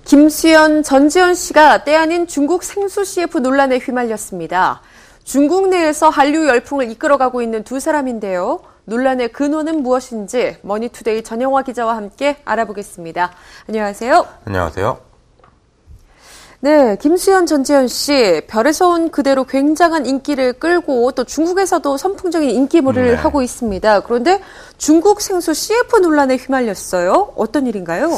김수현, 전지현 씨가 때 아닌 중국 생수 CF 논란에 휘말렸습니다. 중국 내에서 한류 열풍을 이끌어가고 있는 두 사람인데요. 논란의 근원은 무엇인지 머니투데이 전영화 기자와 함께 알아보겠습니다. 안녕하세요. 안녕하세요. 네, 김수현, 전지현 씨, 별에서 온 그대로 굉장한 인기를 끌고 또 중국에서도 선풍적인 인기몰이를 하고 있습니다. 그런데 중국 생수 CF 논란에 휘말렸어요. 어떤 일인가요?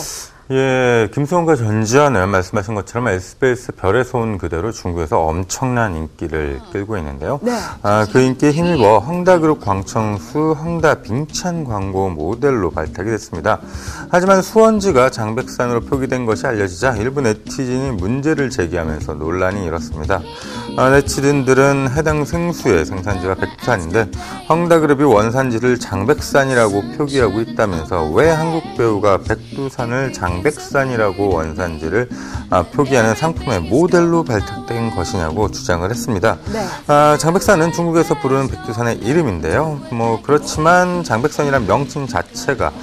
예, 김수현과 전지현은 말씀하신 것처럼 SBS 별에서 온 그대로 중국에서 엄청난 인기를 끌고 있는데요. 네. 그 인기에 힘입어 헝다그룹 광청수 헝다 빙찬 광고 모델로 발탁이 됐습니다. 하지만 수원지가 장백산으로 표기된 것이 알려지자 일부 네티즌이 문제를 제기하면서 논란이 일었습니다. 네티즌들은 해당 생수의 생산지가 백두산인데 헝다그룹이 원산지를 장백산이라고 표기하고 있다면서 왜 한국 배우가 백두산을 장백산이라고 원산지를 표기하는 상품의 모델로 발탁된 것이냐고 주장을 했습니다. 네. 장백산은 중국에서 부르는 백두산의 이름인데요. 그렇지만 장백산이란 명칭 자체가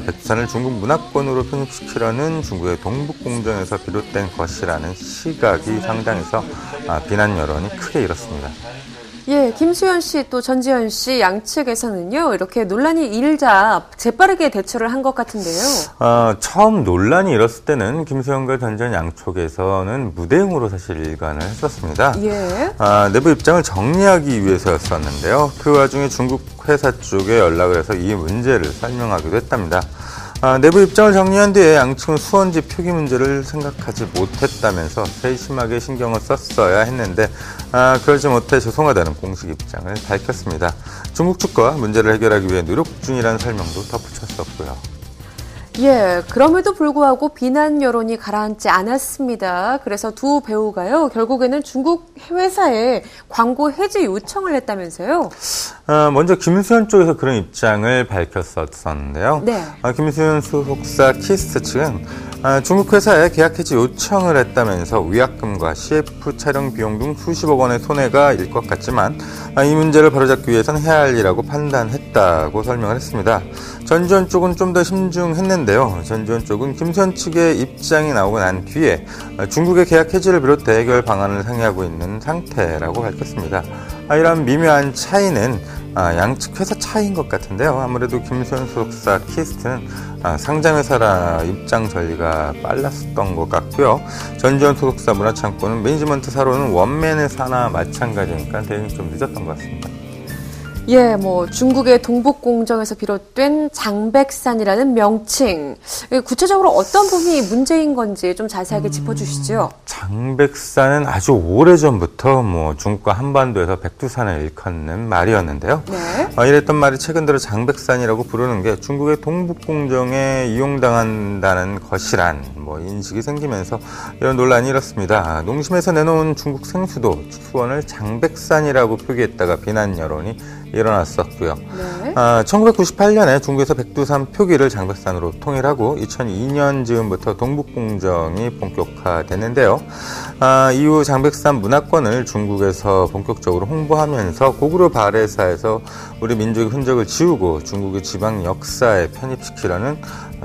백두산을 중국 문화권으로 편입시키려는 중국의 동북공정에서 비롯된 것이라는 시각이 상당해서 비난 여론이 크게 일었습니다. 예, 김수현 씨 또 전지현 씨 양측에서는요, 이렇게 논란이 일자 재빠르게 대처를 한 것 같은데요. 처음 논란이 일었을 때는 김수현과 전지현 양쪽에서는 무대응으로 사실 일관을 했었습니다. 예. 내부 입장을 정리하기 위해서였었는데요. 그 와중에 중국 회사 쪽에 연락을 해서 이 문제를 설명하기도 했답니다. 내부 입장을 정리한 뒤에 양측은 수원지 표기 문제를 생각하지 못했다면서 세심하게 신경을 썼어야 했는데 그러지 못해 죄송하다는 공식 입장을 밝혔습니다. 중국 측과 문제를 해결하기 위해 노력 중이라는 설명도 덧붙였었고요. 예, 그럼에도 불구하고 비난 여론이 가라앉지 않았습니다. 그래서 두 배우가요, 결국에는 중국 회사에 광고 해지 요청을 했다면서요? 먼저 김수현 쪽에서 그런 입장을 밝혔었는데요. 네. 김수현 소속사 키스트 측은 중국 회사에 계약 해지 요청을 했다면서 위약금과 CF 촬영 비용 등 수십억 원의 손해가 일 것 같지만 이 문제를 바로잡기 위해서는 해야 할 일이라고 판단했다고 설명을 했습니다. 전지현 쪽은 좀 더 심중했는데요. 전지현 쪽은 김수현 측의 입장이 나오고 난 뒤에 중국의 계약 해지를 비롯해 해결 방안을 상의하고 있는 상태라고 밝혔습니다. 이런 미묘한 차이는 양측 회사 차이인 것 같은데요. 아무래도 김수현 소속사 키스트는 상장회사라 입장 전리가 빨랐었던 것 같고요. 전지현 소속사 문화창고는 매니지먼트 사로는 원맨회사나 마찬가지니까 대응이 좀 늦었던 것 같습니다. 예, 중국의 동북공정에서 비롯된 장백산이라는 명칭. 구체적으로 어떤 부분이 문제인 건지 좀 자세하게 짚어주시죠. 장백산은 아주 오래전부터 중국과 한반도에서 백두산을 일컫는 말이었는데요. 네. 이랬던 말이 최근 들어 장백산이라고 부르는 게 중국의 동북공정에 이용당한다는 것이란 인식이 생기면서 이런 논란이 일었습니다. 농심에서 내놓은 중국 생수도 수원을 장백산이라고 표기했다가 비난 여론이 일어났었고요. 네. 1998년에 중국에서 백두산 표기를 장백산으로 통일하고 2002년 즈음부터 동북공정이 본격화됐는데요. 이후 장백산 문화권을 중국에서 본격적으로 홍보하면서 고구려 발해사에서 우리 민족의 흔적을 지우고 중국의 지방 역사에 편입시키려는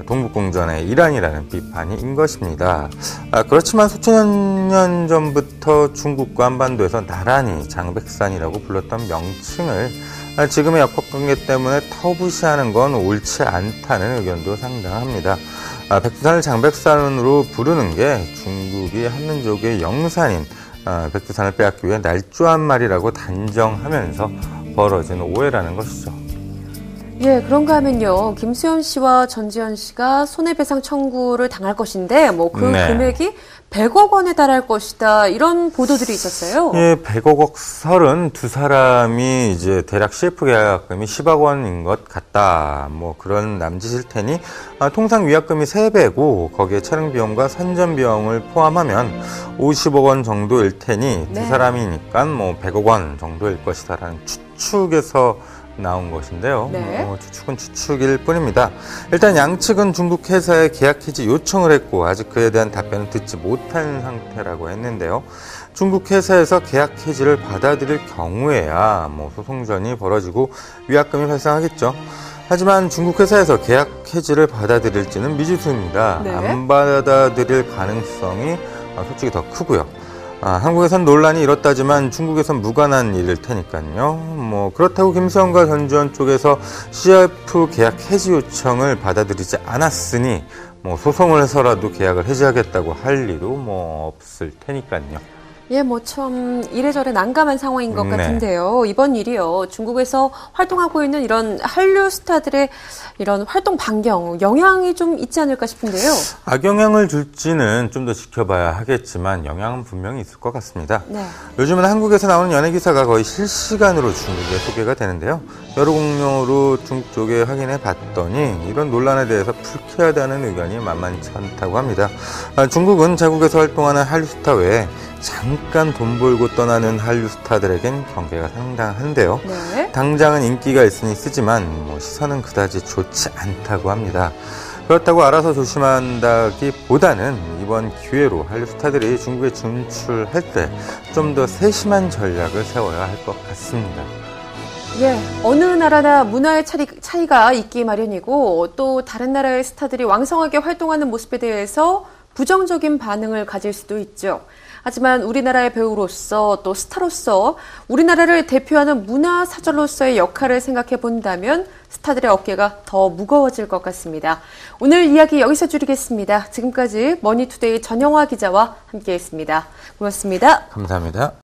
동북공정의 일환이라는 비판이 인 것입니다. 그렇지만 수천 년 전부터 중국과 한반도에서 나란히 장백산이라고 불렀던 명칭을 지금의 역학관계 때문에 터부시하는 건 옳지 않다는 의견도 상당합니다. 백두산을 장백산으로 부르는 게 중국이 한민족의 영산인 백두산을 빼앗기 위해 날조한 말이라고 단정하면서 벌어진 오해라는 것이죠. 예, 그런가 하면요, 김수현 씨와 전지현 씨가 손해배상 청구를 당할 것인데, 그 네. 금액이 100억 원에 달할 것이다, 이런 보도들이 있었어요. 예, 100억 설은 두 사람이 이제 대략 CF 계약금이 10억 원인 것 같다. 그런 남짓일 테니, 통상 위약금이 3배고, 거기에 촬영 비용과 선전 비용을 포함하면 50억 원 정도일 테니, 네. 두 사람이니까 100억 원 정도일 것이다라는 추측에서 나온 것인데요. 네. 추측은 추측일 뿐입니다. 일단 양측은 중국 회사에 계약 해지 요청을 했고 아직 그에 대한 답변을 듣지 못한 상태라고 했는데요. 중국 회사에서 계약 해지를 받아들일 경우에야 소송전이 벌어지고 위약금이 발생하겠죠. 하지만 중국 회사에서 계약 해지를 받아들일지는 미지수입니다. 네. 안 받아들일 가능성이 솔직히 더 크고요. 한국에선 논란이 이렇다지만 중국에선 무관한 일일 테니까요. 그렇다고 김수현과 전지현 쪽에서 CF 계약 해지 요청을 받아들이지 않았으니 소송을 해서라도 계약을 해지하겠다고 할 리도 없을 테니까요. 예, 참 이래저래 난감한 상황인 것 같은데요. 이번 일이요. 중국에서 활동하고 있는 이런 한류 스타들의 이런 활동 반경, 영향이 좀 있지 않을까 싶은데요. 악영향을 줄지는 좀 더 지켜봐야 하겠지만 영향은 분명히 있을 것 같습니다. 네. 요즘은 한국에서 나오는 연예 기사가 거의 실시간으로 중국에 소개가 되는데요. 여러 공로로 중국 쪽에 확인해 봤더니 이런 논란에 대해서 불쾌하다는 의견이 만만치 않다고 합니다. 중국은 자국에서 활동하는 한류 스타 외에 잠깐 돈 벌고 떠나는 한류 스타들에겐 경계가 상당한데요. 네. 당장은 인기가 있으니 쓰지만 시선은 그다지 좋지 않다고 합니다. 그렇다고 알아서 조심한다기보다는 이번 기회로 한류 스타들이 중국에 진출할 때 좀 더 세심한 전략을 세워야 할 것 같습니다. 예, 어느 나라나 문화의 차이가 있기 마련이고 또 다른 나라의 스타들이 왕성하게 활동하는 모습에 대해서 부정적인 반응을 가질 수도 있죠. 하지만 우리나라의 배우로서 또 스타로서 우리나라를 대표하는 문화사절로서의 역할을 생각해 본다면 스타들의 어깨가 더 무거워질 것 같습니다. 오늘 이야기 여기서 줄이겠습니다. 지금까지 머니투데이 전영화 기자와 함께했습니다. 고맙습니다. 감사합니다.